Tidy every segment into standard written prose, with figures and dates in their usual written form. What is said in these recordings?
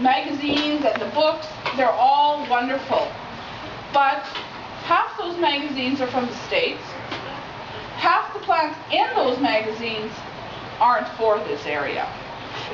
magazines and the books, they're all wonderful. But half those magazines are from the States. Half the plants in those magazines aren't for this area.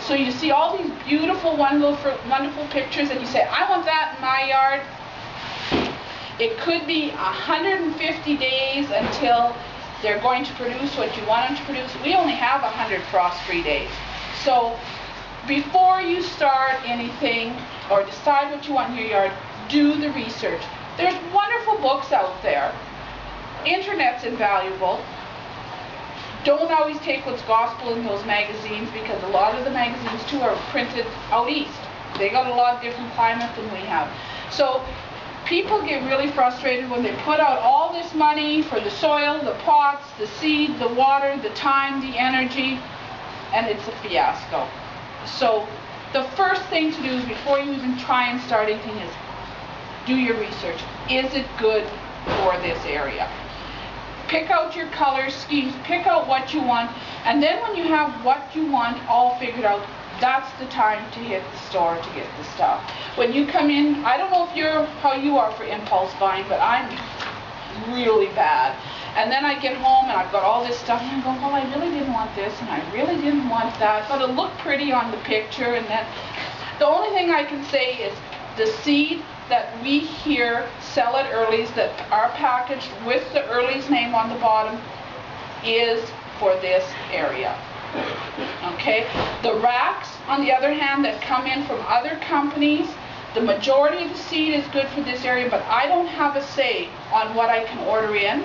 So you see all these beautiful, wonderful pictures and you say, I want that in my yard. It could be 150 days until they're going to produce what you want them to produce. We only have 100 frost-free days. So before you start anything or decide what you want in your yard, do the research. There's wonderful books out there. Internet's invaluable. Don't always take what's gospel in those magazines, because a lot of the magazines too are printed out east. They got a lot different climate than we have. So people get really frustrated when they put out all this money for the soil, the pots, the seed, the water, the time, the energy, and it's a fiasco. So the first thing to do before you even try and start anything is do your research. Is it good for this area? Pick out your color schemes, pick out what you want, and then when you have what you want all figured out, that's the time to hit the store to get the stuff. When you come in, I don't know if how you are for impulse buying, but I'm really bad. And then I get home and I've got all this stuff and I go, well, I really didn't want this and I really didn't want that, but it looked pretty on the picture. And then the only thing I can say is the seed that we here sell at Early's that are packaged with the Early's name on the bottom is for this area. Okay? The racks, on the other hand, that come in from other companies, the majority of the seed is good for this area, but I don't have a say on what I can order in.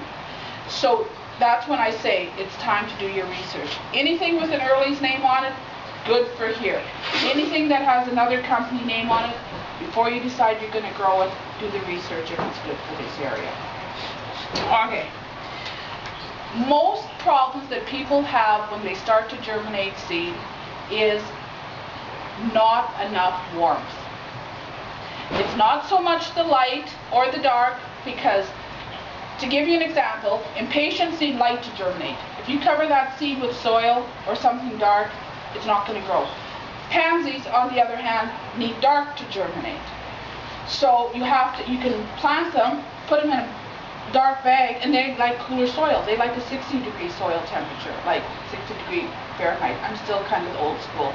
So that's when I say it's time to do your research. Anything with an Early's name on it, good for here. Anything that has another company name on it, before you decide you're going to grow it, do the research if it's good for this area. Okay. Most problems that people have when they start to germinate seed is not enough warmth. It's not so much the light or the dark, because to give you an example, impatient seed like to germinate. If you cover that seed with soil or something dark, it's not going to grow. Pansies, on the other hand, need dark to germinate. So you can plant them, put them in a dark bag, and they like cooler soil. They like a 60-degree soil temperature, like 60-degree Fahrenheit. I'm still kind of old school.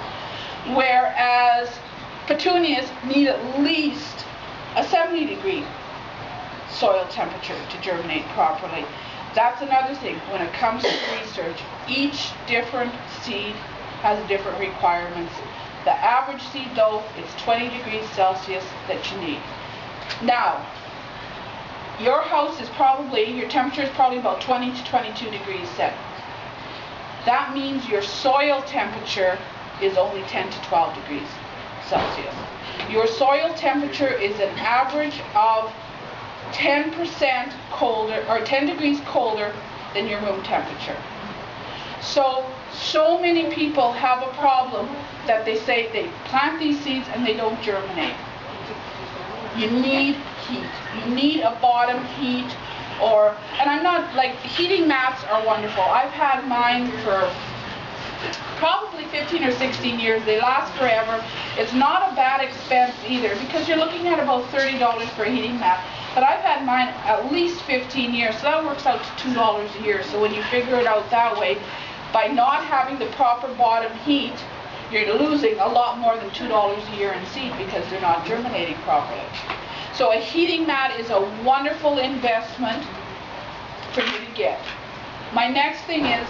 Whereas petunias need at least a 70-degree soil temperature to germinate properly. That's another thing. When it comes to research, each different seed has different requirements. The average seed, though, is 20 degrees Celsius that you need. Now, your house is your temperature is probably about 20 to 22 degrees set. That means your soil temperature is only 10 to 12 degrees Celsius. Your soil temperature is an average of 10% colder, or 10 degrees colder than your room temperature. So many people have a problem that they say they plant these seeds and they don't germinate. You need heat. You need a bottom heat, and I'm not, heating mats are wonderful. I've had mine for probably 15 or 16 years. They last forever. It's not a bad expense either, because you're looking at about $30 for a heating mat. But I've had mine at least 15 years, so that works out to $2 a year. So when you figure it out that way, by not having the proper bottom heat, you're losing a lot more than $2 a year in seed because they're not germinating properly. So a heating mat is a wonderful investment for you to get. My next thing is,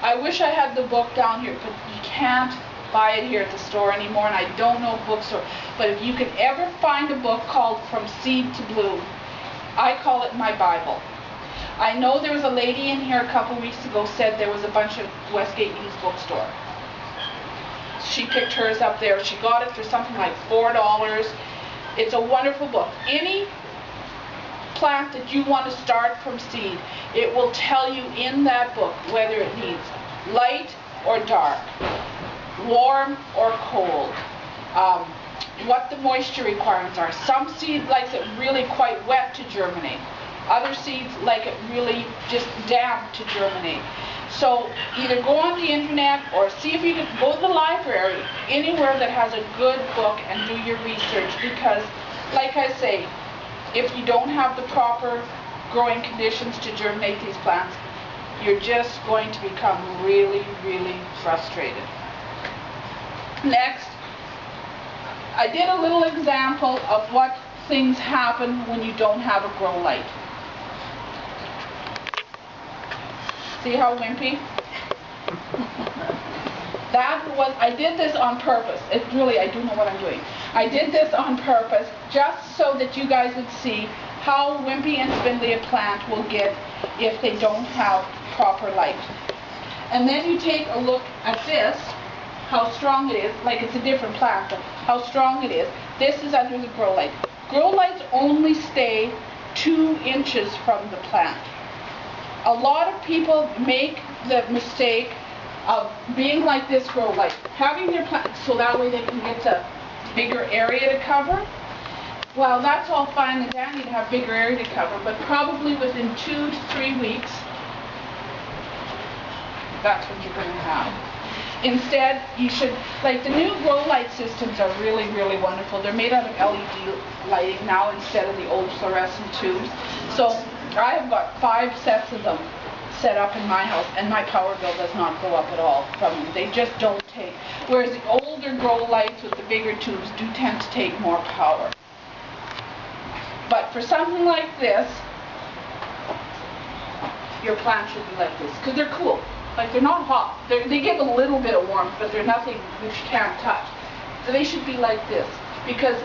I wish I had the book down here, but you can't buy it here at the store anymore, and I don't know bookstore. But if you can ever find a book called From Seed to Bloom, I call it my Bible. I know there was a lady in here a couple weeks ago said there was a bunch of Westgate used bookstore. She picked hers up there. She got it for something like $4. It's a wonderful book. Any plant that you want to start from seed, it will tell you in that book whether it needs light or dark, warm or cold, what the moisture requirements are. Some seeds like it really quite wet to germinate. Other seeds like it really just damp to germinate. So either go on the internet or see if you can go to the library, anywhere that has a good book, and do your research, because like I say, if you don't have the proper growing conditions to germinate these plants, you're just going to become really, really frustrated. Next, I did a little example of what things happen when you don't have a grow light. See how wimpy? I did this on purpose. I do know what I'm doing. I did this on purpose just so that you guys would see how wimpy and spindly a plant will get if they don't have proper light. And then you take a look at this, how strong it is, like it's a different plant, but how strong it is. This is under the grow light. Grow lights only stay 2 inches from the plant. A lot of people make the mistake of being like this grow light, having their plant so that way they can get a bigger area to cover. Well, that's all fine and dandy to have bigger area to cover, but probably within 2 to 3 weeks, that's what you're going to have. Instead, you should, like the new grow light systems are really, really wonderful. They're made out of LED lighting now instead of the old fluorescent tubes. So I have got 5 sets of them set up in my house, and my power bill does not go up at all from them. They just don't take. Whereas the older grow lights with the bigger tubes do tend to take more power. But for something like this, your plant should be like this, because they're cool. Like, they're not hot. They give a little bit of warmth, but they're nothing you can't touch. So they should be like this, because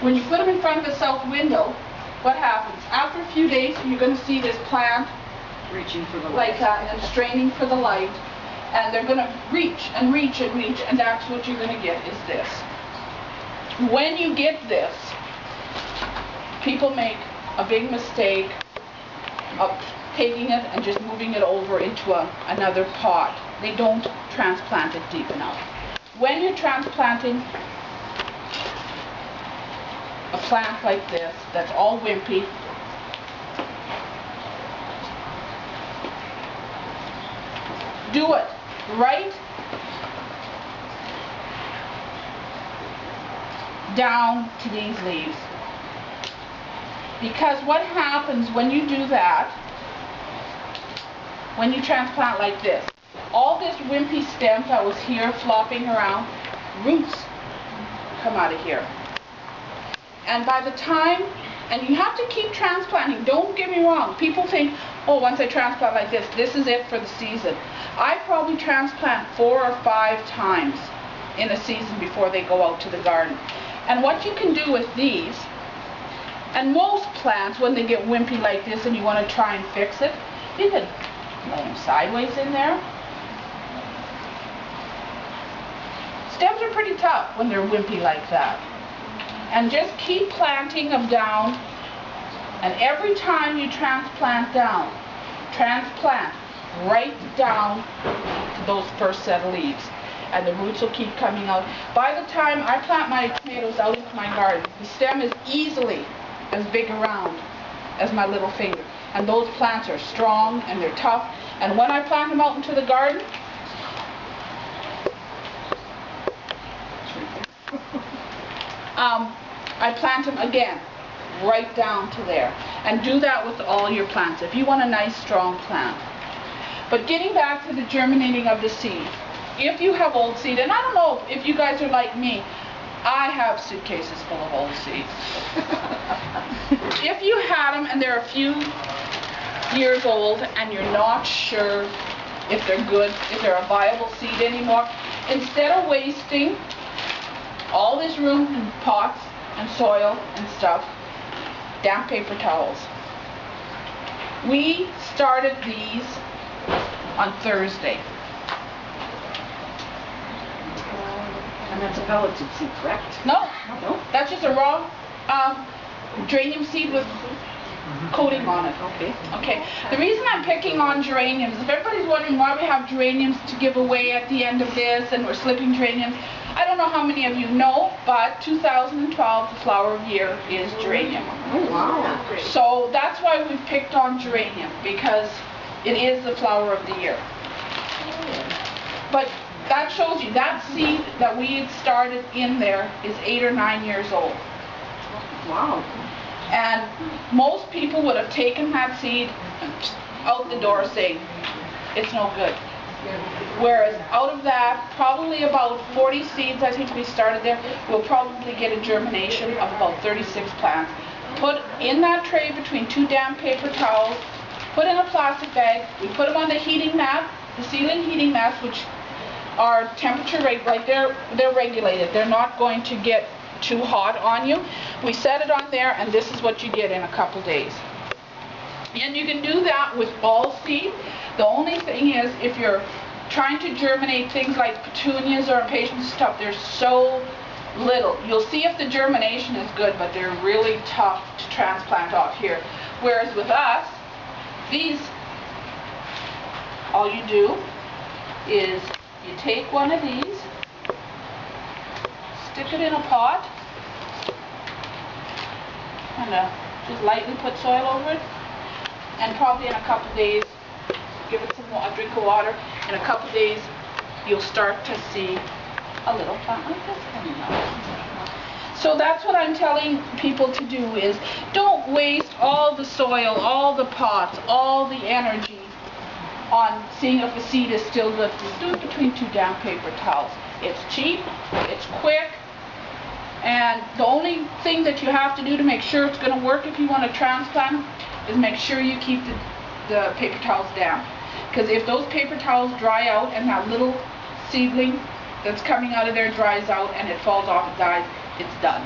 when you put them in front of the south window, what happens? After a few days, you're going to see this plant reaching for the light. Like that, and straining for the light, and they're going to reach and reach and reach, and that's what you're going to get is this. When you get this, people make a big mistake of taking it and just moving it over into another pot. They don't transplant it deep enough. When you're transplanting a plant like this that's all wimpy, do it right down to these leaves. Because what happens when you do that, when you transplant like this, all this wimpy stem that was here flopping around, roots come out of here. And by the time, and you have to keep transplanting, don't get me wrong, people think, oh, once I transplant like this is it for the season. I probably transplant 4 or 5 times in a season before they go out to the garden. And what you can do with these, and most plants, when they get wimpy like this and you want to try and fix it, you can lay them sideways in there. Stems are pretty tough when they're wimpy like that. And just keep planting them down, and every time you transplant down, transplant right down to those first set of leaves, and the roots will keep coming out. By the time I plant my tomatoes out into my garden, the stem is easily as big around as my little finger, and those plants are strong and they're tough, and when I plant them out into the garden, I plant them again right down to there, and do that with all your plants if you want a nice strong plant. But getting back to the germinating of the seed, if you have old seed, and I don't know if you guys are like me, I have suitcases full of old seeds. If you had them and they're a few years old and you're not sure if they're good, if they're a viable seed anymore, instead of wasting all this room in pots and soil and stuff, damp paper towels. We started these on Thursday. And that's a pelleted seed, correct? No, No? that's just a raw geranium seed with coating on it. Okay. Okay. The reason I'm picking on geraniums, if everybody's wondering why we have geraniums to give away at the end of this and we're slipping geraniums, I don't know how many of you know, but 2012, the flower of year is geranium. Oh, wow. So that's why we picked on geranium, because It is the flower of the year. But that shows you, that seed that we had started in there is 8 or 9 years old. Wow. And most people would have taken that seed and out the door saying, it's no good. Whereas out of that, probably about 40 seeds, I think we started there, we'll probably get a germination of about 36 plants. Put in that tray between 2 damp paper towels, put in a plastic bag, we put them on the heating mat, the ceiling heating mats, which are temperature like they're regulated. They're not going to get too hot on you. We set it on there, and this is what you get in a couple days. And you can do that with all seed. The only thing is, if you're trying to germinate things like petunias or impatiens and stuff, they're so little. You'll see if the germination is good, but they're really tough to transplant off here. Whereas with us, these, all you do is you take one of these, stick it in a pot, and just lightly put soil over it, and probably in a couple days, give it a drink of water. In a couple days, you'll start to see a little plant like this coming up. So that's what I'm telling people to do is, don't waste all the soil, all the pots, all the energy on seeing if a seed is still good. Do it between 2 damp paper towels. It's cheap, it's quick, and the only thing that you have to do to make sure it's going to work if you want to transplant is make sure you keep the paper towels damp. Because if those paper towels dry out and that little seedling that's coming out of there dries out and it falls off and dies, it's done.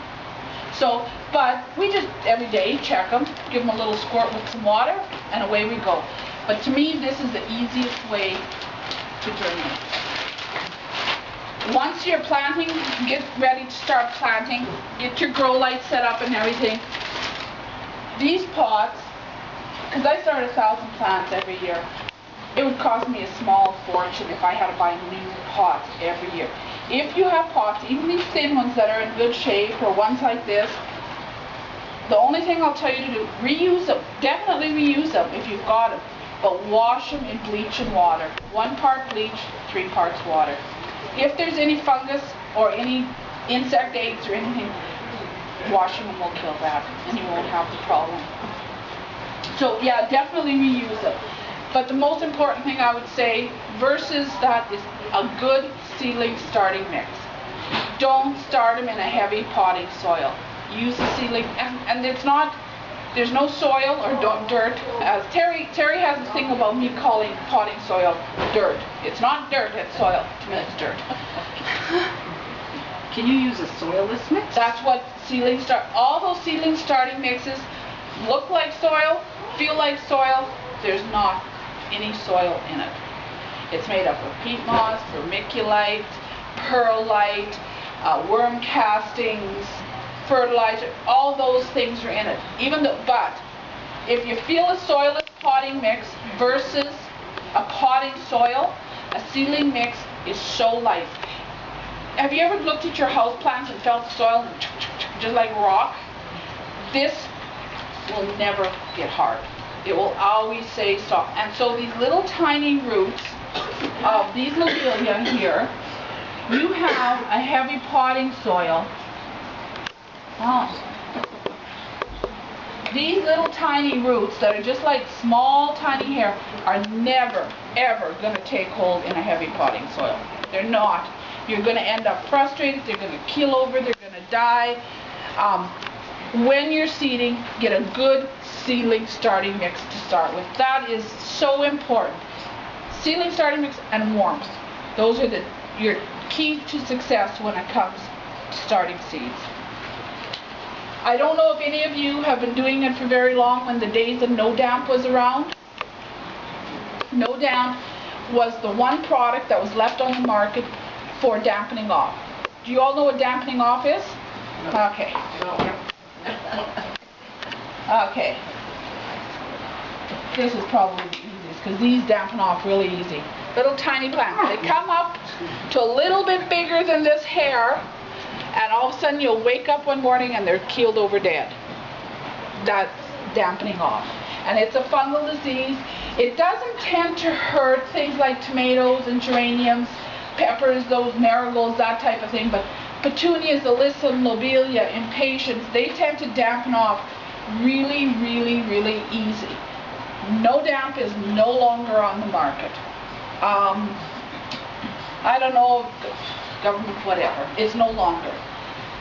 So, but we just every day check them, give them a little squirt with some water, and away we go. But to me, this is the easiest way to germinate. Once you're planting, get ready to start planting, get your grow light set up and everything. These pots, because I start 1,000 plants every year, it would cost me a small fortune if I had to buy new pots every year. If you have pots, even these thin ones that are in good shape, or ones like this, the only thing I'll tell you to do, reuse them. Definitely reuse them if you've got them. But wash them in bleach and water. 1 part bleach, 3 parts water. If there's any fungus or any insect eggs or anything, washing them will kill that, and you won't have the problem. So yeah, definitely reuse them. But the most important thing I would say versus that is a good seedling starting mix. Don't start them in a heavy potting soil. Use the seedling, and it's not, there's no soil or dirt. As Terry has this thing about me calling potting soil dirt. It's not dirt, it's soil. To me, it's dirt. Can you use a soilless mix? That's what seedling all those seedling starting mixes look like soil, feel like soil. There's not any soil in it. It's made up of peat moss, vermiculite, perlite, worm castings, fertilizer, all those things are in it. But if you feel a soilless potting mix versus a potting soil, a seedling mix is so light. Have you ever looked at your house plants and felt the soil just like rock? This will never get hard. It will always stay soft. And so these little tiny roots of these lobelia here, you have a heavy potting soil. These little tiny roots that are just like small tiny hair are never ever going to take hold in a heavy potting soil. They're not. You're going to end up frustrated, they're going to keel over, they're going to die. When you're seeding, get a good seedling starting mix to start with. That is so important. Seedling starting mix and warmth. Those are your key to success when it comes to starting seeds. I don't know if any of you have been doing it for very long when the days of no damp was around. No damp was the one product that was left on the market for dampening off. Do you all know what dampening off is? No. Okay. No. Okay. This is probably the easiest because these dampen off really easy. Little tiny plants. They come up to a little bit bigger than this hair, and all of a sudden you'll wake up one morning and they're keeled over dead. That's dampening off. and it's a fungal disease. It doesn't tend to hurt things like tomatoes and geraniums, peppers, those marigolds, that type of thing, but petunias, alyssum, lobelia, impatiens, they tend to dampen off really, really, really easy. No Damp is no longer on the market. I don't know, government, whatever, it's no longer.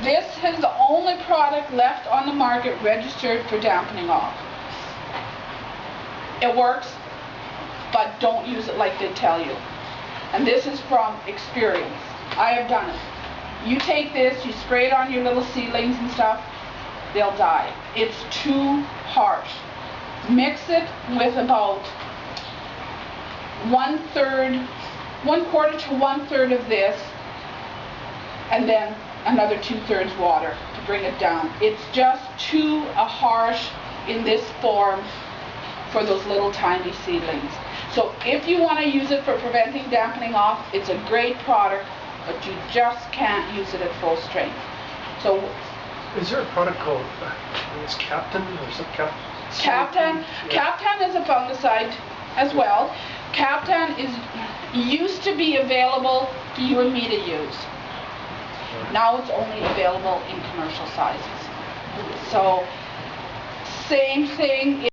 This is the only product left on the market registered for dampening off. It works, but don't use it like they tell you. And this is from experience. I have done it. You take this, you spray it on your little seedlings and stuff, they'll die. It's too harsh. Mix it with about 1/4 to 1/3 of this, and then another 2/3 water to bring it down. It's just too harsh in this form for those little tiny seedlings. So if you want to use it for preventing dampening off, it's a great product, but you just can't use it at full strength. So Is there a product called, it's Captain or something? Captan is a fungicide as well. Captan used to be available for you and me to use. Now it's only available in commercial sizes. So same thing,